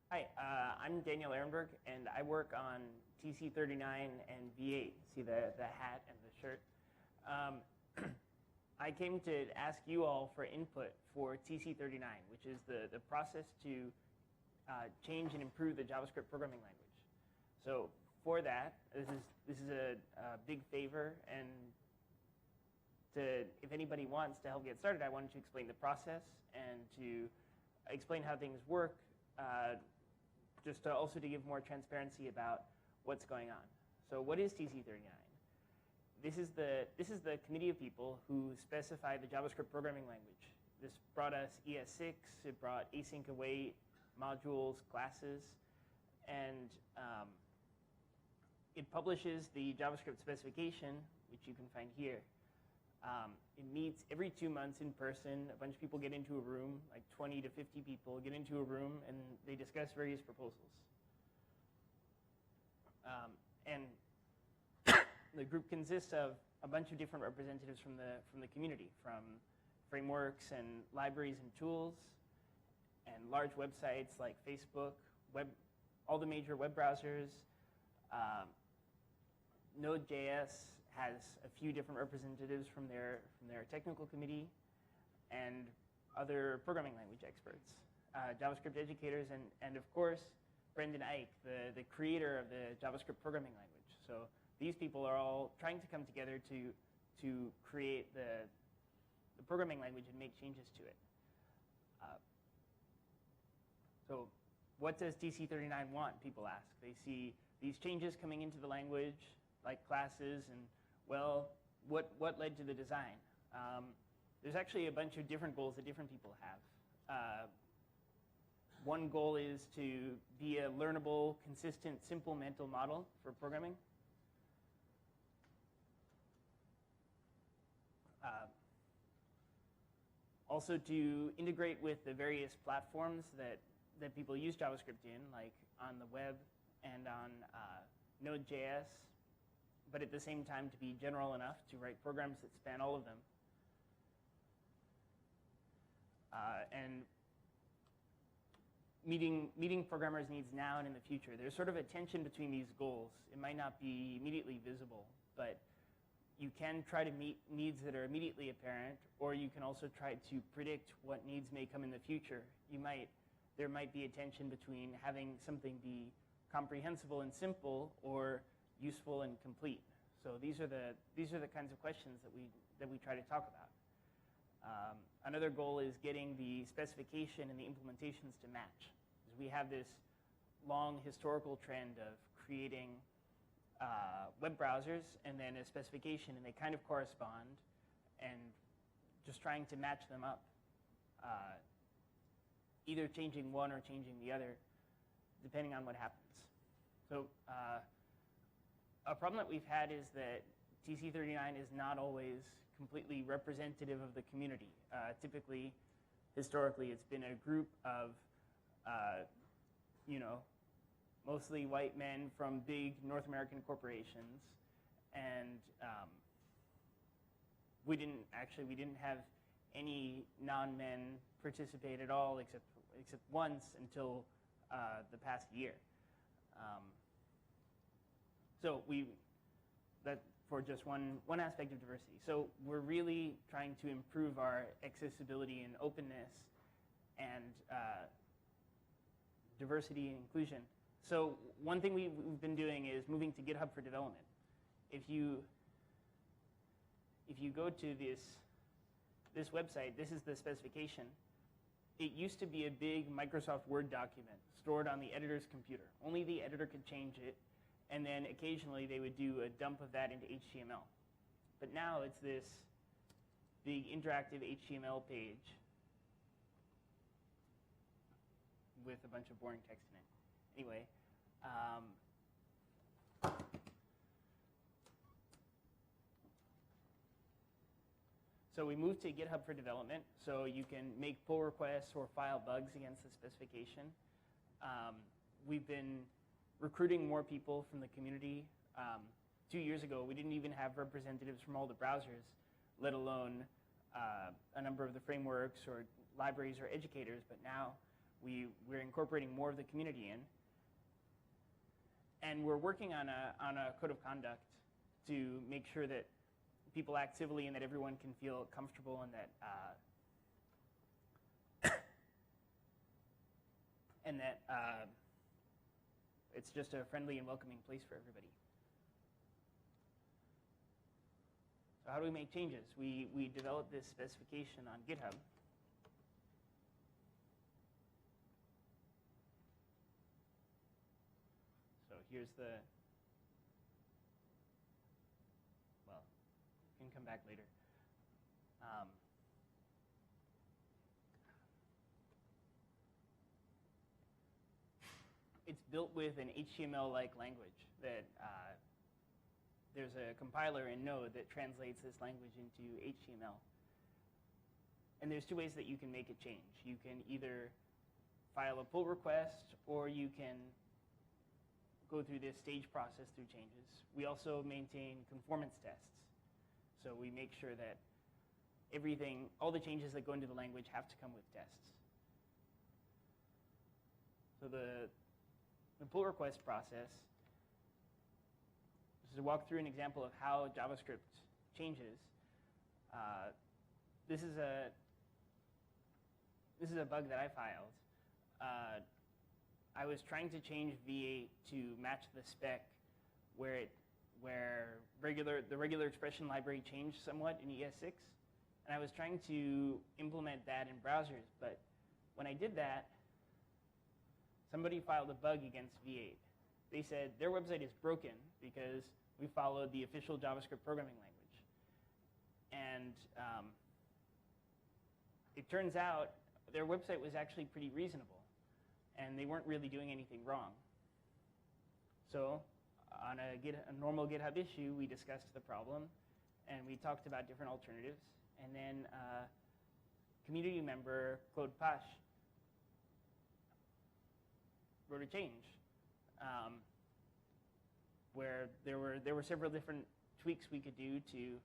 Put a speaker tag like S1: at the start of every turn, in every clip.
S1: Hi, I'm Daniel Ehrenberg, and I work on TC39 and V8. See the hat and the shirt. I came to ask you all for input for TC39, which is the process to change and improve the JavaScript programming language. So for that, this is a big favor, and if anybody wants to help get started, I wanted to explain the process and to explain how things work, just to also to give more transparency about what's going on. So what is TC39? This is the committee of people who specify the JavaScript programming language. This brought us ES6, it brought async await, modules, classes, and it publishes the JavaScript specification, which you can find here. It meets every 2 months in person. A bunch of people get into a room, like 20 to 50 people get into a room, and they discuss various proposals. And the group consists of a bunch of different representatives from the community, from frameworks and libraries and tools, and large websites like Facebook, all the major web browsers. Node.js has a few different representatives from their technical committee, and other programming language experts, JavaScript educators, and of course, Brendan Eich, the creator of the JavaScript programming language. So these people are all trying to come together to create the programming language and make changes to it. So what does TC39 want, people ask. They see these changes coming into the language, like classes, and well, what led to the design? There's actually a bunch of different goals that different people have. One goal is to be a learnable, consistent, simple mental model for programming. Also to integrate with the various platforms that people use JavaScript in, like on the web and on Node.js, but at the same time to be general enough to write programs that span all of them. And meeting programmers' needs now and in the future. There's sort of a tension between these goals. It might not be immediately visible, but you can try to meet needs that are immediately apparent, or you can also try to predict what needs may come in the future. There might be a tension between having something be comprehensible and simple, or useful and complete. So these are the kinds of questions that we try to talk about. Another goal is getting the specification and the implementations to match. Because we have this long historical trend of creating web browsers and then a specification, and they kind of correspond, and just trying to match them up. Either changing one or changing the other, depending on what happens. So a problem that we've had is that TC39 is not always completely representative of the community. Typically, historically, it's been a group of, mostly white men from big North American corporations, and we didn't have any non-men participate at all, except once until the past year. So that for just one aspect of diversity. So we're really trying to improve our accessibility and openness and diversity and inclusion. So one thing we've been doing is moving to GitHub for development. If you go to this website, this is the specification. It used to be a big Microsoft Word document stored on the editor's computer. Only the editor could change it, and then occasionally they would do a dump of that into HTML. But now it's this big interactive HTML page with a bunch of boring text in it. Anyway, so we moved to GitHub for development, so you can make pull requests or file bugs against the specification. We've been recruiting more people from the community. 2 years ago, we didn't even have representatives from all the browsers, let alone a number of the frameworks or libraries or educators, but now We're incorporating more of the community in. And we're working on a code of conduct to make sure that people act civilly and that everyone can feel comfortable and that it's just a friendly and welcoming place for everybody. So how do we make changes? We developed this specification on GitHub. So here's the, well, you can come back later. It's built with an HTML-like language that there's a compiler in Node that translates this language into HTML. And there's two ways that you can make it change. You can either file a pull request, or you can go through this stage process through changes. We also maintain conformance tests. So we make sure that everything, all the changes that go into the language have to come with tests. So the pull request process, just to walk through an example of how JavaScript changes. This is a bug that I filed. I was trying to change V8 to match the spec where the regular expression library changed somewhat in ES6, and I was trying to implement that in browsers. But when I did that, somebody filed a bug against V8. They said their website is broken because we followed the official JavaScript programming language. And it turns out their website was actually pretty reasonable, and they weren't really doing anything wrong. So on a normal GitHub issue, we discussed the problem, and we talked about different alternatives. And then a community member, Claude Pache, wrote a change where there were several different tweaks we could do to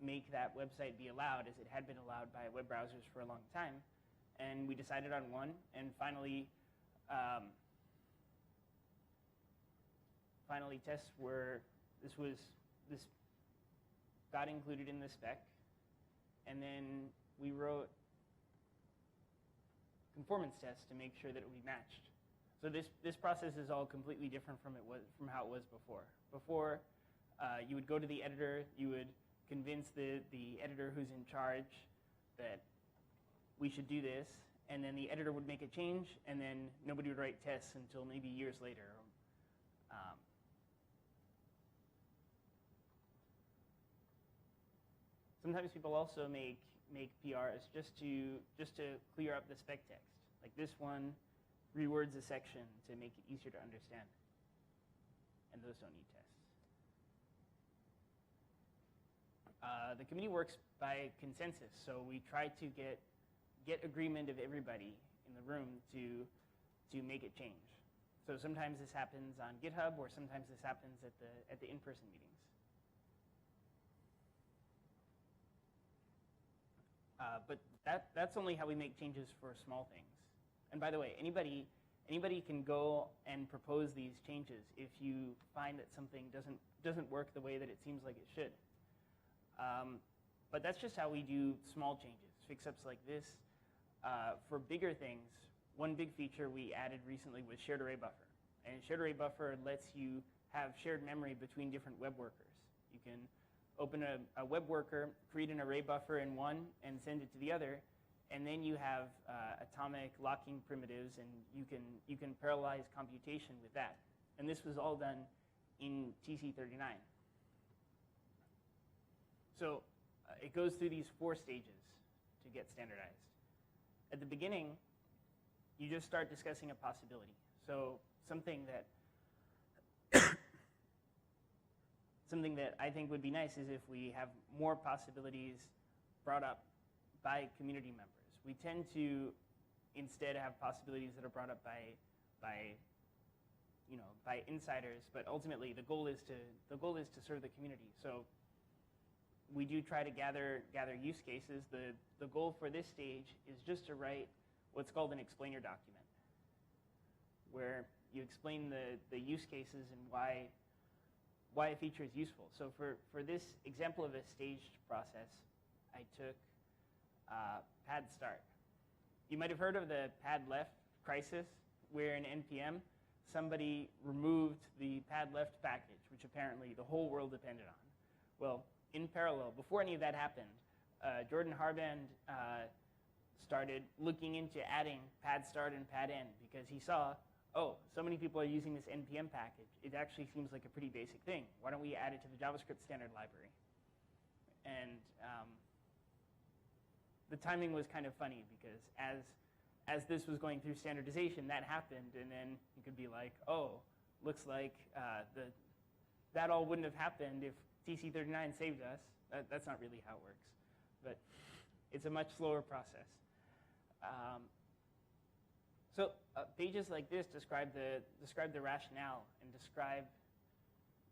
S1: make that website be allowed, as it had been allowed by web browsers for a long time. And we decided on one, and finally tests were, this got included in the spec, and then we wrote conformance tests to make sure that it would be matched. So this process is all completely different from how it was before. Before, you would go to the editor, you would convince the editor who's in charge that we should do this, and then the editor would make a change, and then nobody would write tests until maybe years later. Sometimes people also make PRs just to clear up the spec text. Like this one rewords a section to make it easier to understand, and those don't need tests. The committee works by consensus, so we try to get agreement of everybody in the room to make it change. So sometimes this happens on GitHub, or sometimes this happens at the in-person meetings. But that's only how we make changes for small things. And by the way, anybody can go and propose these changes if you find that something doesn't work the way that it seems like it should. But that's just how we do small changes, fix-ups like this. For bigger things, one big feature we added recently was shared array buffer. And shared array buffer lets you have shared memory between different web workers. You can open a web worker, create an array buffer in one, and send it to the other, and then you have atomic locking primitives, and you can parallelize computation with that. And this was all done in TC39. So it goes through these 4 stages to get standardized. At the beginning, you just start discussing a possibility. So something that I think would be nice is if we have more possibilities brought up by community members. We tend to instead have possibilities that are brought up by insiders, but ultimately the goal is to serve the community. So we do try to gather use cases. The goal for this stage is just to write what's called an explainer document. where you explain the use cases and why a feature is useful. So for this example of a staged process, I took pad start. You might have heard of the pad left crisis, where in NPM, somebody removed the pad left package, which apparently the whole world depended on. Well, in parallel, before any of that happened, Jordan Harband started looking into adding pad start and pad end because he saw, oh, so many people are using this NPM package. It actually seems like a pretty basic thing. Why don't we add it to the JavaScript standard library? And the timing was kind of funny because as this was going through standardization, that happened, and then you could be like, oh, looks like that all wouldn't have happened if TC39 saved us. That's not really how it works, but it's a much slower process. So pages like this describe the rationale and describe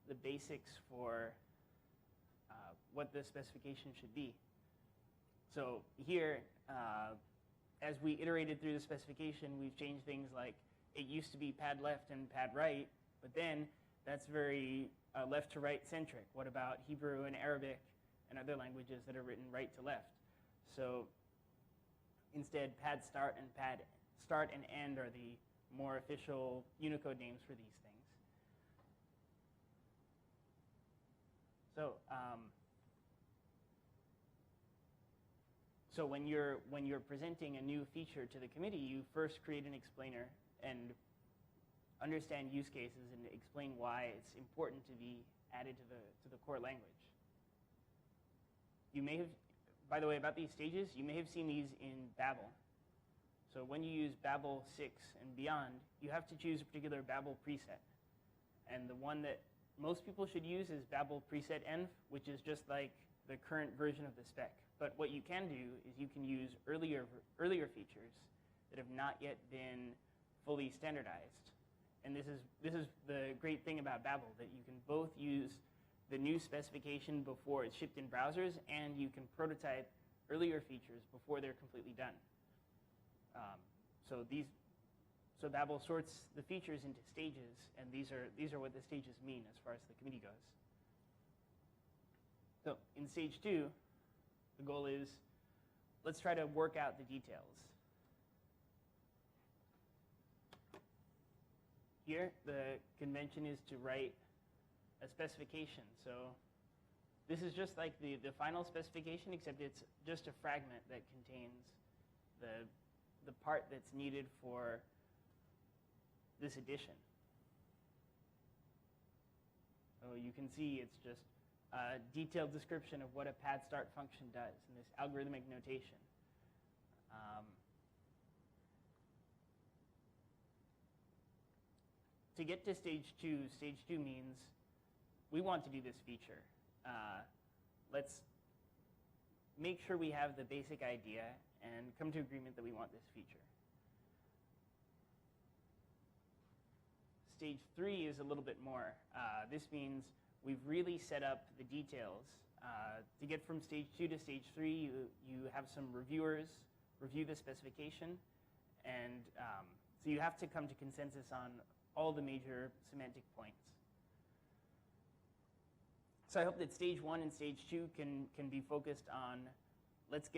S1: the basics for what the specification should be. So here, as we iterated through the specification, we've changed things like it used to be pad left and pad right, but then that's very left to right centric. What about Hebrew and Arabic and other languages that are written right to left? So instead, pad start and end are the more official Unicode names for these things. So so when you're presenting a new feature to the committee, you first create an explainer and understand use cases and explain why it's important to be added to the core language. You may have, by the way, about these stages, you may have seen these in Babel. So when you use Babel 6 and beyond, you have to choose a particular Babel preset. And the one that most people should use is Babel preset env, which is just like the current version of the spec. But what you can do is you can use earlier features that have not yet been fully standardized. And this is the great thing about Babel, that you can both use the new specification before it's shipped in browsers, and you can prototype earlier features before they're completely done. So Babel sorts the features into stages, and these are what the stages mean as far as the committee goes. So in stage 2, the goal is, let's try to work out the details. Here, the convention is to write a specification. So this is just like the final specification, except it's just a fragment that contains the part that's needed for this addition. So you can see it's just a detailed description of what a pad start function does in this algorithmic notation. To get to stage 2 means we want to do this feature. Let's make sure we have the basic idea and come to agreement that we want this feature. Stage 3 is a little bit more. This means we've really set up the details. To get from stage 2 to stage 3, you have some reviewers review the specification, and so you have to come to consensus on all the major semantic points. So I hope that stage 1 and stage 2 can be focused on let's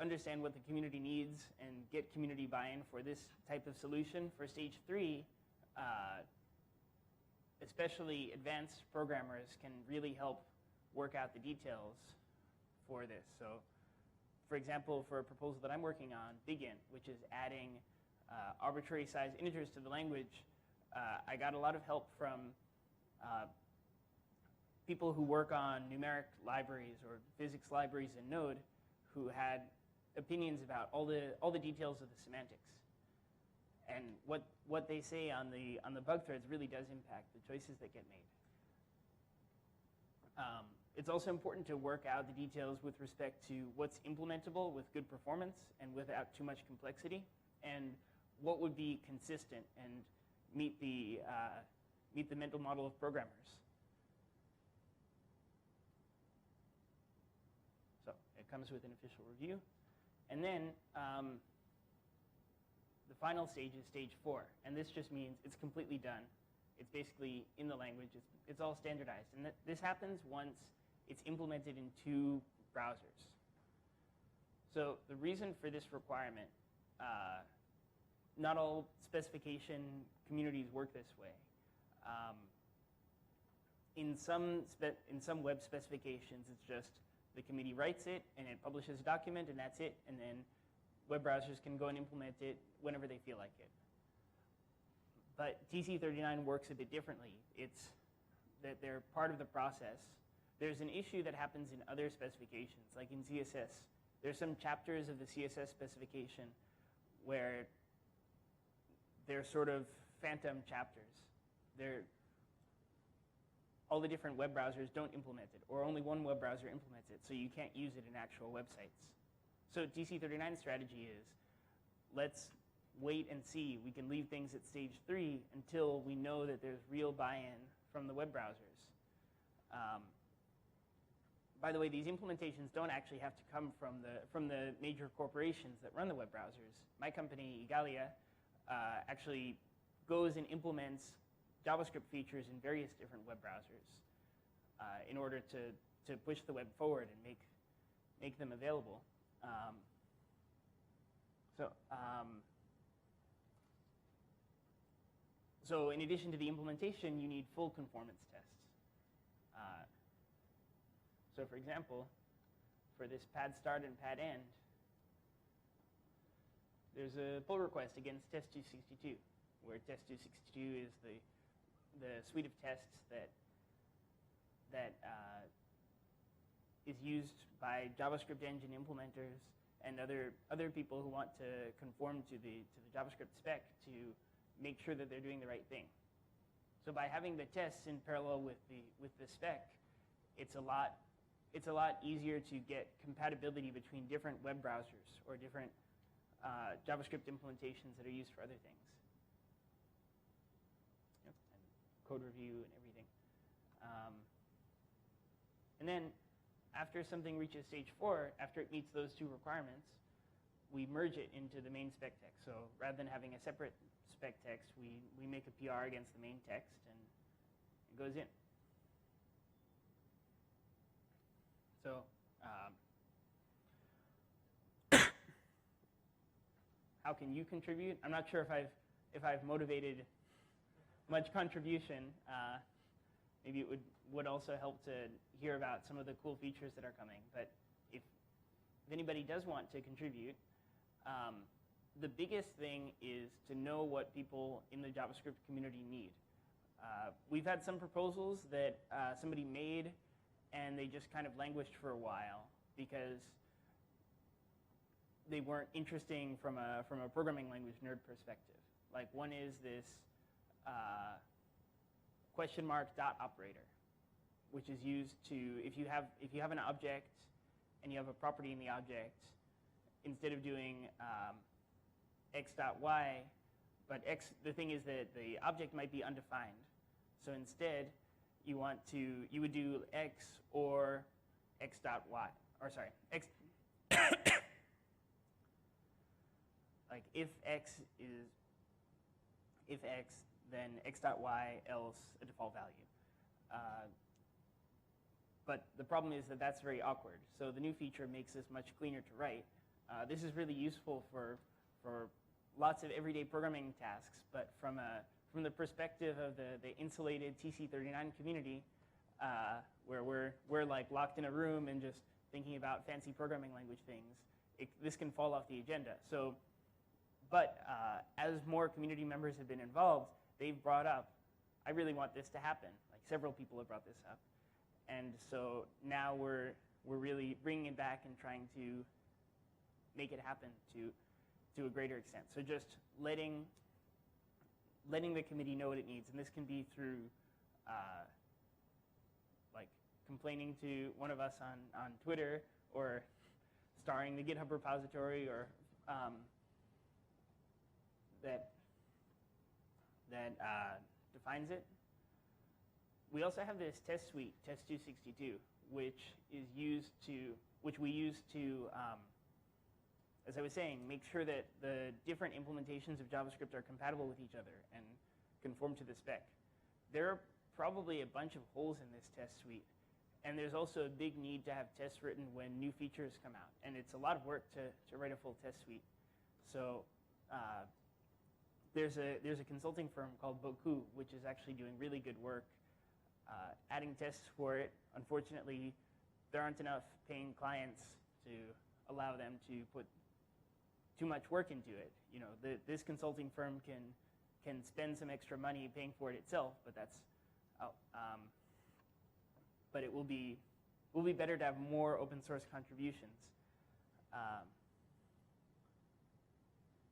S1: understand what the community needs and get community buy-in for this type of solution. For stage 3, especially advanced programmers can really help work out the details for this. So for example, for a proposal that I'm working on, Bigint, which is adding arbitrary size integers to the language, I got a lot of help from people who work on numeric libraries or physics libraries in Node who had opinions about all the details of the semantics. And what they say on the bug threads really does impact the choices that get made. It's also important to work out the details with respect to what's implementable with good performance and without too much complexity, and what would be consistent and meet the mental model of programmers. So it comes with an official review. And then The final stage is stage 4, and this just means it's completely done. It's basically in the language. It's all standardized, and this happens once it's implemented in 2 browsers. So the reason for this requirement, not all specification communities work this way. In some web specifications, it's just the committee writes it, and it publishes a document, and that's it, and then web browsers can go and implement it whenever they feel like it. But TC39 works a bit differently. It's that they're part of the process. There's an issue that happens in other specifications, like in CSS. There's some chapters of the CSS specification where they're sort of phantom chapters. All the different web browsers don't implement it, or only one web browser implements it, so you can't use it in actual websites. So TC39's strategy is, let's wait and see. We can leave things at stage 3 until we know that there's real buy-in from the web browsers. By the way, these implementations don't actually have to come from the major corporations that run the web browsers. My company, Igalia, actually goes and implements JavaScript features in various different web browsers in order to push the web forward and make them available. So in addition to the implementation, you need full conformance tests. So for example, for this pad start and pad end, there's a pull request against test262, where test262 is the suite of tests that is used by JavaScript engine implementers and other people who want to conform to the JavaScript spec to make sure that they're doing the right thing. So by having the tests in parallel with the spec, it's a lot easier to get compatibility between different web browsers or different JavaScript implementations that are used for other things. Yep, and code review and everything. And then after something reaches stage 4, after it meets those 2 requirements, we merge it into the main spec text. So rather than having a separate spec text, we make a PR against the main text, and it goes in. So how can you contribute? I'm not sure if I've motivated much contribution. Maybe it would also help to hear about some of the cool features that are coming. But if anybody does want to contribute, the biggest thing is to know what people in the JavaScript community need. We've had some proposals that somebody made, and they just kind of languished for a while because they weren't interesting from a programming language nerd perspective. Like one is this question mark dot operator, which is used to, if you have an object and you have a property in the object, instead of doing x dot y, but the thing is that the object might be undefined. So instead, you would do x or x dot y, or sorry, x. Like if x, then x dot y, else a default value. But the problem is that that's very awkward. So the new feature makes this much cleaner to write. This is really useful for lots of everyday programming tasks, but from the perspective of the insulated TC39 community, where we're like locked in a room and just thinking about fancy programming language things, this can fall off the agenda. So, but as more community members have been involved, they've brought up, I really want this to happen. Like several people have brought this up, and so now we're really bringing it back and trying to make it happen to a greater extent. So just letting the committee know what it needs, and this can be through like complaining to one of us on Twitter, or starring the GitHub repository, or that defines it. We also have this test suite, test262, which we use to as I was saying, make sure that the different implementations of JavaScript are compatible with each other and conform to the spec. There are probably a bunch of holes in this test suite. And there's also a big need to have tests written when new features come out. And it's a lot of work to write a full test suite. So there's a consulting firm called Boku, which is actually doing really good work adding tests for it. Unfortunately, there aren't enough paying clients to allow them to put too much work into it. You know, this consulting firm can spend some extra money paying for it itself, but that's but it will be better to have more open source contributions.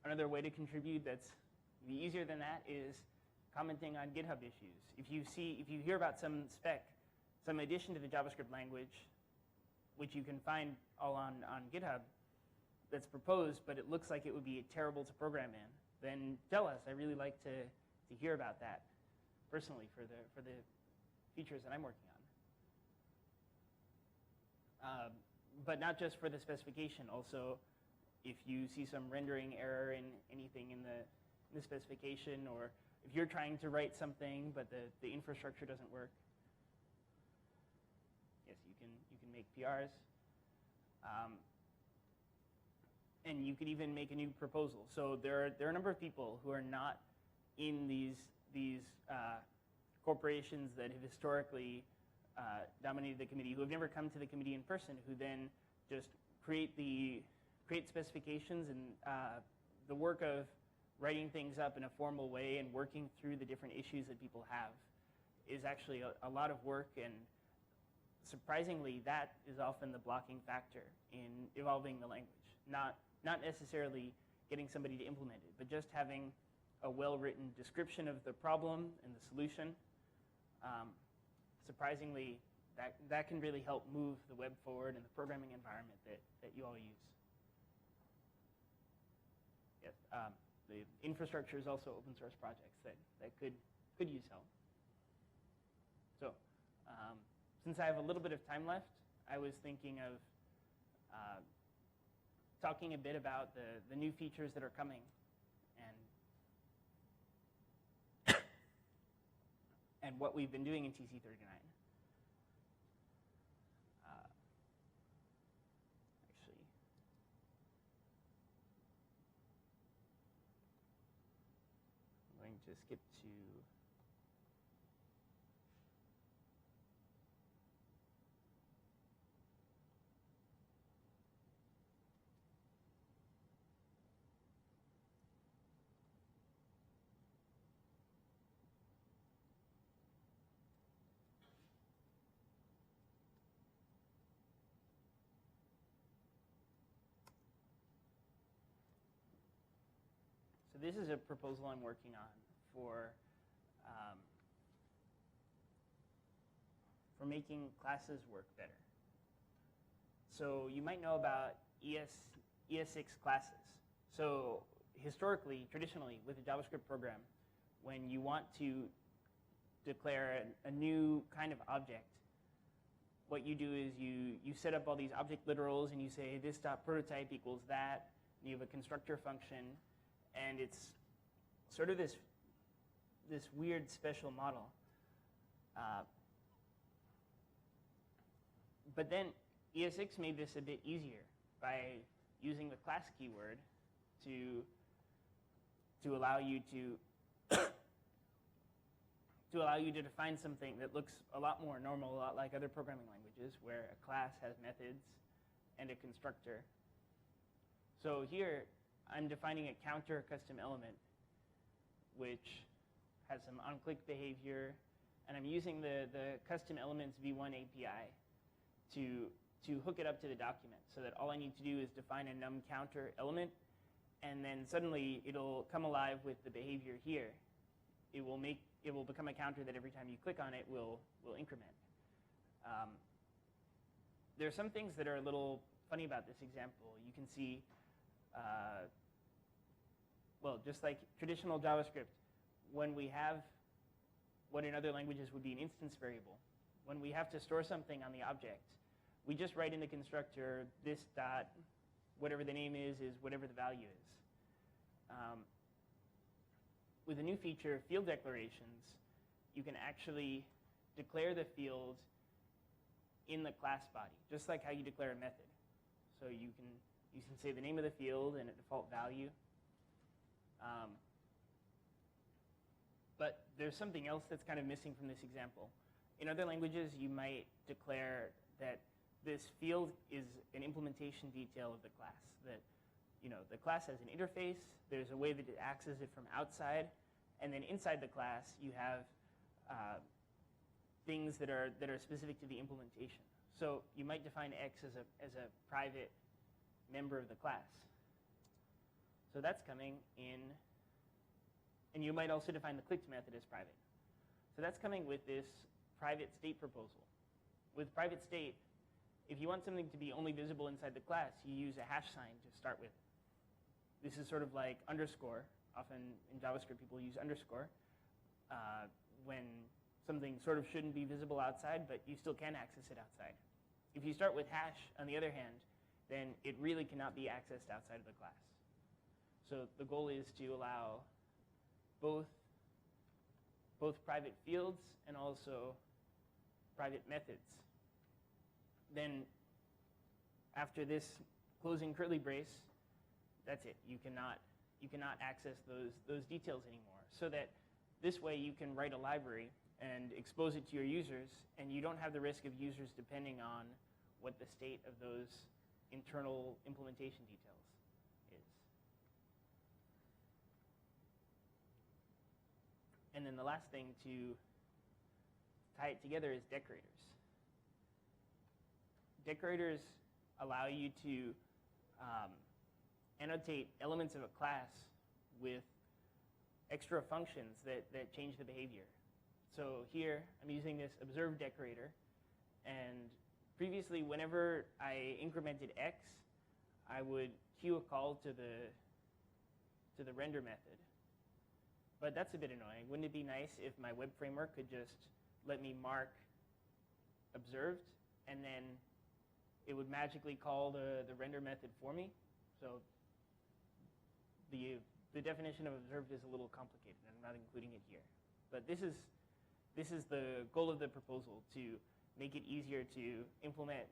S1: Another way to contribute that's easier than that is commenting on GitHub issues. If you hear about some spec, some addition to the JavaScript language, which you can find all on GitHub, that's proposed, but it looks like it would be terrible to program in, then tell us. I really like to hear about that personally for the features that I'm working on. But not just for the specification. Also, if you see some rendering error in anything in the specification, or if you're trying to write something but the infrastructure doesn't work, yes, you can make PRs. And you could even make a new proposal. So there are a number of people who are not in these corporations that have historically dominated the committee, who have never come to the committee in person, who then just create specifications, and the work of writing things up in a formal way and working through the different issues that people have is actually a lot of work, and surprisingly, that is often the blocking factor in evolving the language. Not necessarily getting somebody to implement it, but just having a well-written description of the problem and the solution. Surprisingly, that can really help move the web forward in the programming environment that you all use. Yes, the infrastructure is also open source projects that could use help. So, since I have a little bit of time left, I was thinking of talking a bit about the new features that are coming and what we've been doing in TC39. Actually, I'm going to skip to this is a proposal I'm working on for making classes work better. So you might know about ES6 classes. So historically, traditionally, with a JavaScript program, when you want to declare a new kind of object, what you do is you set up all these object literals and you say this.prototype equals that, and you have a constructor function, and it's sort of this weird special model. But then ES6 made this a bit easier by using the class keyword to allow you to define something that looks a lot more normal, a lot like other programming languages, where a class has methods and a constructor. So here, I'm defining a counter custom element, which has some on-click behavior, and I'm using the custom elements v1 API to hook it up to the document, so that all I need to do is define a num counter element, and then suddenly it'll come alive with the behavior here. It will become a counter that every time you click on it will increment. There are some things that are a little funny about this example. You can see, well, just like traditional JavaScript, when we have what in other languages would be an instance variable, when we have to store something on the object, we just write in the constructor this dot whatever the name is whatever the value is. With a new feature, field declarations, you can actually declare the field in the class body, just like how you declare a method. So you can say the name of the field and a default value. But there's something else that's kind of missing from this example. In other languages, you might declare that this field is an implementation detail of the class. That the class has an interface. There's a way that it accesses it from outside, and then inside the class you have things that are specific to the implementation. So you might define X as a private member of the class. So that's coming in, and you might also define the clicked method as private. So that's coming with this private state proposal. With private state, if you want something to be only visible inside the class, you use a hash sign to start with. This is sort of like underscore. Often in JavaScript, people use underscore when something sort of shouldn't be visible outside, but you still can access it outside. If you start with hash, on the other hand, then it really cannot be accessed outside of the class. So the goal is to allow both private fields and also private methods. Then after this closing curly brace, that's it. You cannot access those details anymore. So that this way you can write a library and expose it to your users, and you don't have the risk of users depending on what the state of those internal implementation details is. And then the last thing to tie it together is decorators. Decorators allow you to annotate elements of a class with extra functions that change the behavior. So here, I'm using this observe decorator, and previously, whenever I incremented X, I would queue a call to the render method. But that's a bit annoying. Wouldn't it be nice if my web framework could just let me mark observed, and then it would magically call the render method for me? So the definition of observed is a little complicated, and I'm not including it here. But this is the goal of the proposal, to make it easier to implement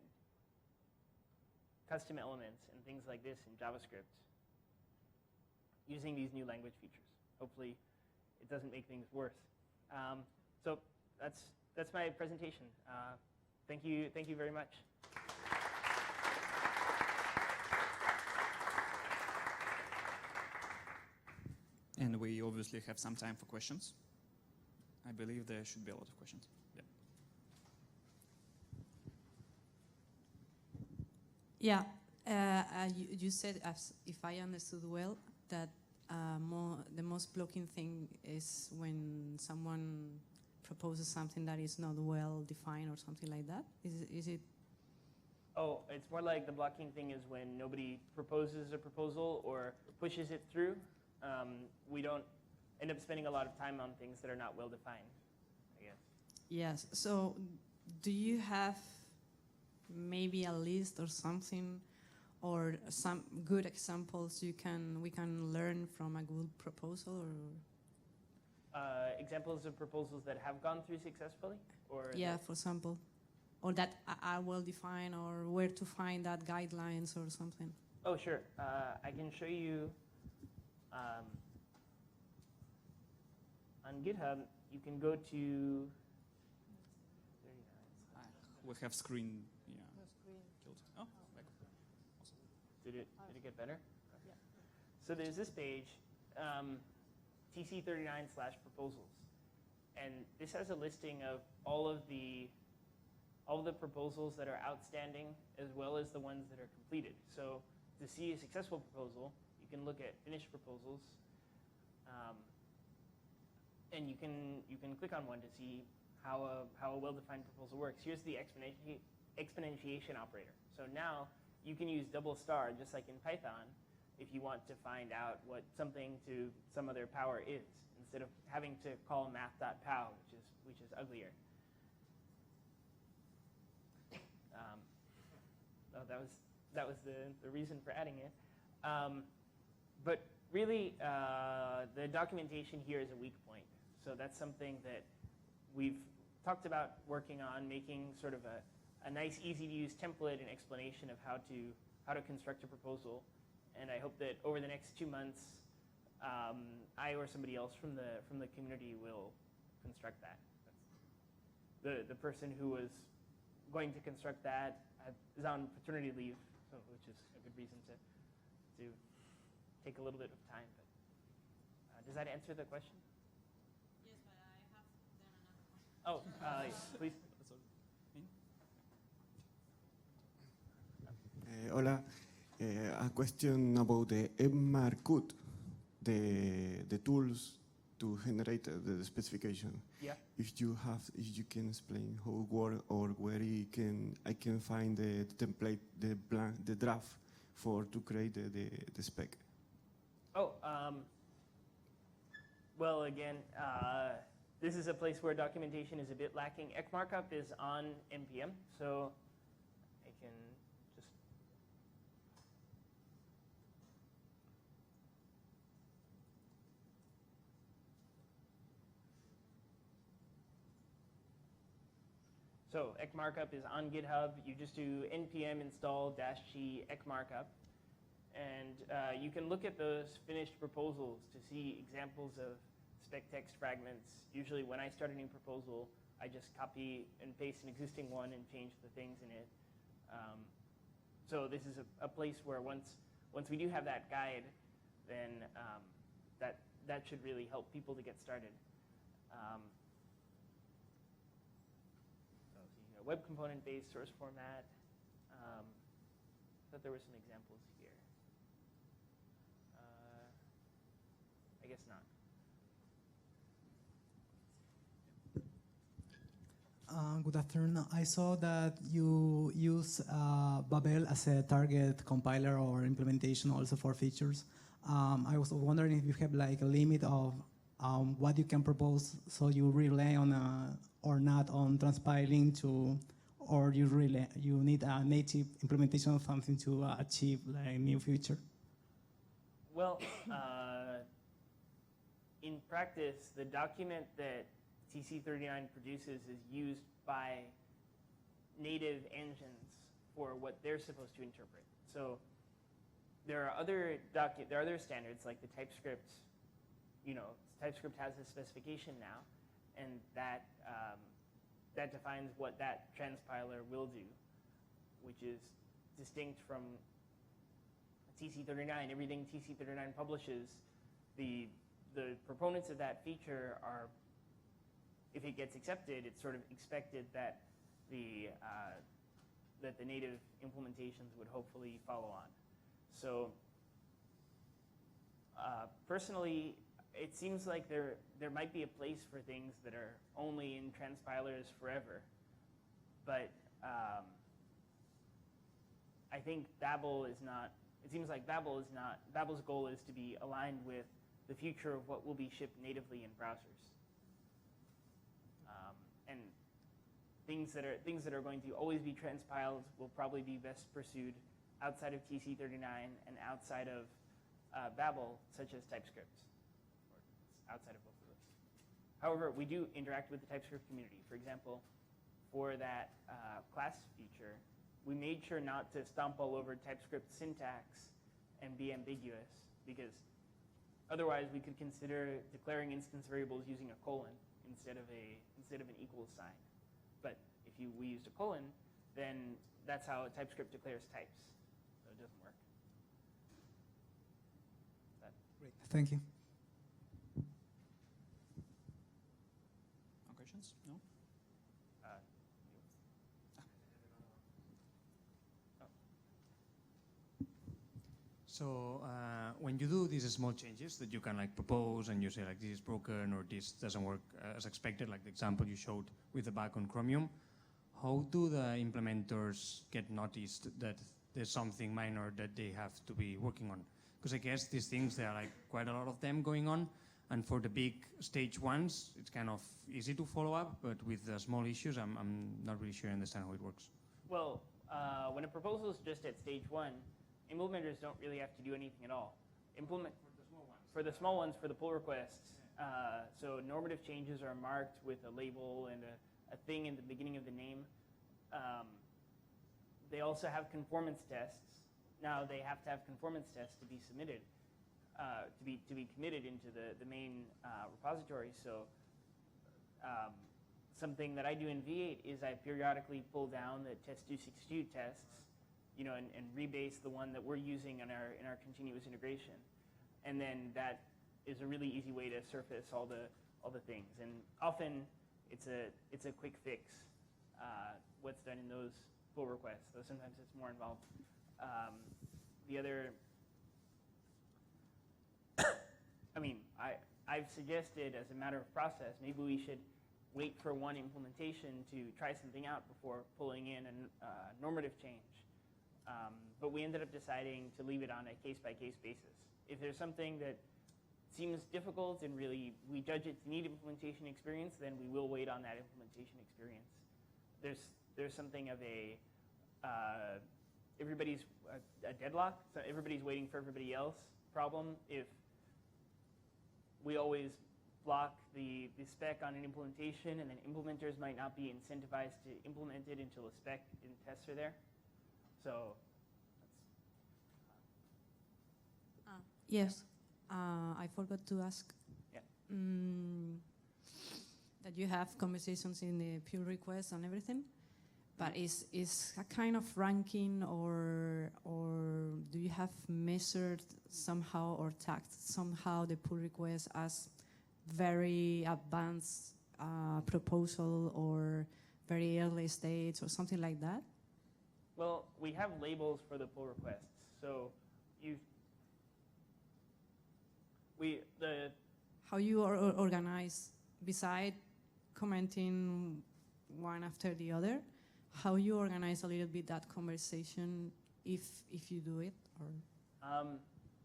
S1: custom elements and things like this in JavaScript using these new language features. Hopefully, it doesn't make things worse. So that's my presentation. Thank you very much.
S2: And we obviously have some time for questions. I believe there should be a lot of questions.
S3: Yeah. You said, if I understood well, that the most blocking thing is when someone proposes something that is not well defined or something like that. Is it?
S1: Oh, it's more like the blocking thing is when nobody proposes a proposal or pushes it through. We don't end up spending a lot of time on things that are not well defined, I guess.
S3: Yes. So do you have maybe a list or something, or some good examples we can learn from a good proposal? Or
S1: examples of proposals that have gone through successfully? Or
S3: yeah, for example. Or that are well defined, or where to find that guidelines or something.
S1: Oh, sure. I can show you on GitHub. You can go to.
S2: We have screen. Yeah.
S3: No screen.
S2: Killed. Oh, back. Awesome.
S1: Did it get better? Yeah. So there's this page, TC39/proposals, and this has a listing of all of the proposals that are outstanding, as well as the ones that are completed. So to see a successful proposal, you can look at finished proposals, and you can click on one to see how a well-defined proposal works. Here's the exponentiation operator. So now you can use double star, just like in Python, if you want to find out what something to some other power is, instead of having to call math.pow, which is uglier. Oh, that was the reason for adding it. But really, the documentation here is a weak point. So that's something that we've talked about working on, making sort of a nice, easy-to-use template and explanation of how to construct a proposal. And I hope that over the next 2 months, I or somebody else from the community will construct that. The person who was going to construct that is on paternity leave, so, which is a good reason to take a little bit of time. But does that answer the question?
S3: Yes, but I have then another one.
S1: Oh, please.
S4: Hola, a question about the MR code, the tools to generate the specification.
S1: Yeah.
S4: If you can explain how it works or where I can find the template, the draft to create the spec.
S1: Oh, well, again, this is a place where documentation is a bit lacking. Ek markup is on NPM, so I can just. So Ek markup is on GitHub. You just do npm install -g Ek markup. And you can look at those finished proposals to see examples of spec text fragments. Usually when I start a new proposal, I just copy and paste an existing one and change the things in it. So this is a place where once we do have that guide, then that should really help people to get started. So web component-based source format. I thought there were some examples here. I guess not.
S5: Good afternoon. I saw that you use Babel as a target compiler or implementation also for features. I was wondering if you have like a limit of what you can propose, so you rely on or not on transpiling or you need a native implementation of something to achieve like a new feature.
S1: Well, in practice, the document that TC39 produces is used by native engines for what they're supposed to interpret. So there are other standards like the TypeScript. TypeScript has a specification now, and that defines what that transpiler will do, which is distinct from TC39. Everything TC39 publishes, the proponents of that feature are, if it gets accepted, it's sort of expected that the native implementations would hopefully follow on. So personally, it seems like there might be a place for things that are only in transpilers forever, but I think Babel is not. It seems like Babel is not. Babel's goal is to be aligned with the future of what will be shipped natively in browsers. And things that are going to always be transpiled will probably be best pursued outside of TC39 and outside of Babel, such as TypeScript, or outside of both of those. However, we do interact with the TypeScript community. For example, for that class feature, we made sure not to stomp all over TypeScript syntax and be ambiguous, because otherwise we could consider declaring instance variables using a colon instead of an equals sign. But if we used a colon, then that's how TypeScript declares types. So it doesn't work.
S5: Great. Thank you.
S2: No questions? No?
S6: So when you do these small changes that you can like propose and you say like this is broken or this doesn't work as expected, like the example you showed with the back on Chromium, how do the implementers get noticed that there's something minor that they have to be working on? Because I guess these things, there are like quite a lot of them going on, and for the big stage ones, it's kind of easy to follow up, but with the small issues, I'm not really sure I understand how it works.
S1: Well, When a proposal is just at stage 1, implementers don't really have to do anything at all. For the small ones, for the pull requests. So normative changes are marked with a label and a thing in the beginning of the name. They also have conformance tests. Now they have to have conformance tests to be submitted, to be committed into the main repository. So something that I do in V8 is I periodically pull down the test262 tests, and rebase the one that we're using in our continuous integration. And then that is a really easy way to surface all the things. And often it's a quick fix. What's done in those pull requests, though sometimes it's more involved. The other, I've suggested as a matter of process, maybe we should wait for one implementation to try something out before pulling in a normative change. But we ended up deciding to leave it on a case-by-case basis. If there's something that seems difficult and really we judge it to need implementation experience, then we will wait on that implementation experience. There's something of a everybody's a deadlock, so everybody's waiting for everybody else problem. If we always block the spec on an implementation, and then implementers might not be incentivized to implement it until the spec and tests are there. So
S3: yes, I forgot to ask.
S1: Yeah.
S3: That you have conversations in the pull requests and everything, but is a kind of ranking, or do you have measured somehow or tagged somehow the pull request as very advanced proposal or very early stage or something like that?
S1: Well, we have labels for the pull requests. So
S3: how you organize, beside commenting one after the other, how you organize a little bit that conversation, if you do it, or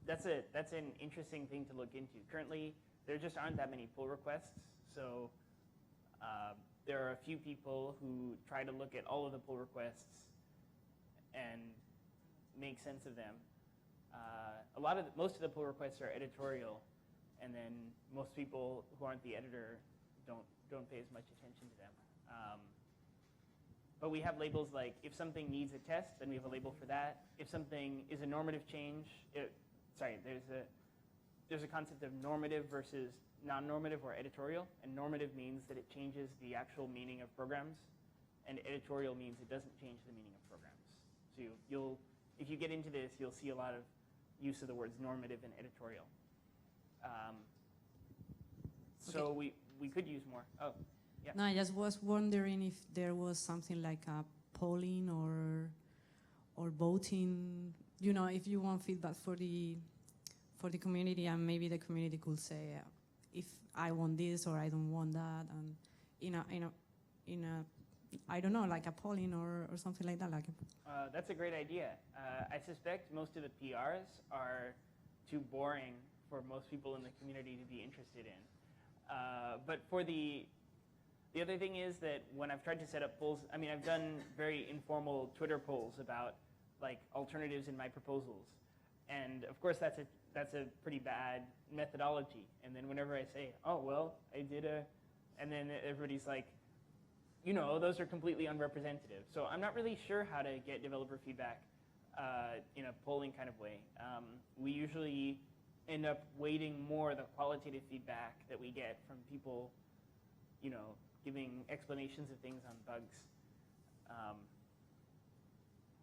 S1: that's an interesting thing to look into. Currently, there just aren't that many pull requests, so there are a few people who try to look at all of the pull requests and make sense of them. Most of the pull requests are editorial, and then most people who aren't the editor don't pay as much attention to them. But we have labels like, if something needs a test, then we have a label for that. If something is a normative change, there's a concept of normative versus non-normative or editorial, and normative means that it changes the actual meaning of programs, and editorial means it doesn't change the meaning of programs. So if you get into this, you'll see a lot of use of the words normative and editorial. So we could use more. Oh, yeah.
S3: No, I just was wondering if there was something like a polling or voting. If you want feedback for the community, and maybe the community could say, if I want this or I don't want that, and in a I don't know, like a polling or something like that.
S1: That's a great idea. I suspect most of the PRs are too boring for most people in the community to be interested in. But for the other thing is that when I've tried to set up polls, I've done very informal Twitter polls about like alternatives in my proposals, and of course that's a pretty bad methodology. And then whenever I say, oh well, I did and then everybody's like, those are completely unrepresentative. So I'm not really sure how to get developer feedback in a polling kind of way. We usually end up weighting more the qualitative feedback that we get from people, giving explanations of things on bugs.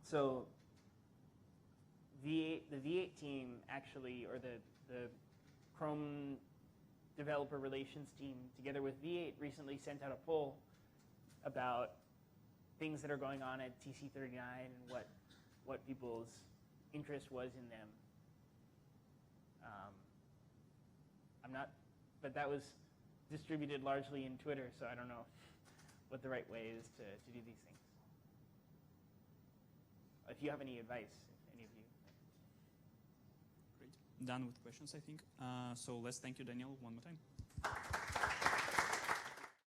S1: So the V8 team actually, or the Chrome developer relations team, together with V8, recently sent out a poll about things that are going on at TC39 and what people's interest was in them. But that was distributed largely in Twitter, so I don't know what the right way is to do these things. If you have any advice, if any of you.
S2: Great. Done with questions, I think. So let's thank you, Daniel, one more time.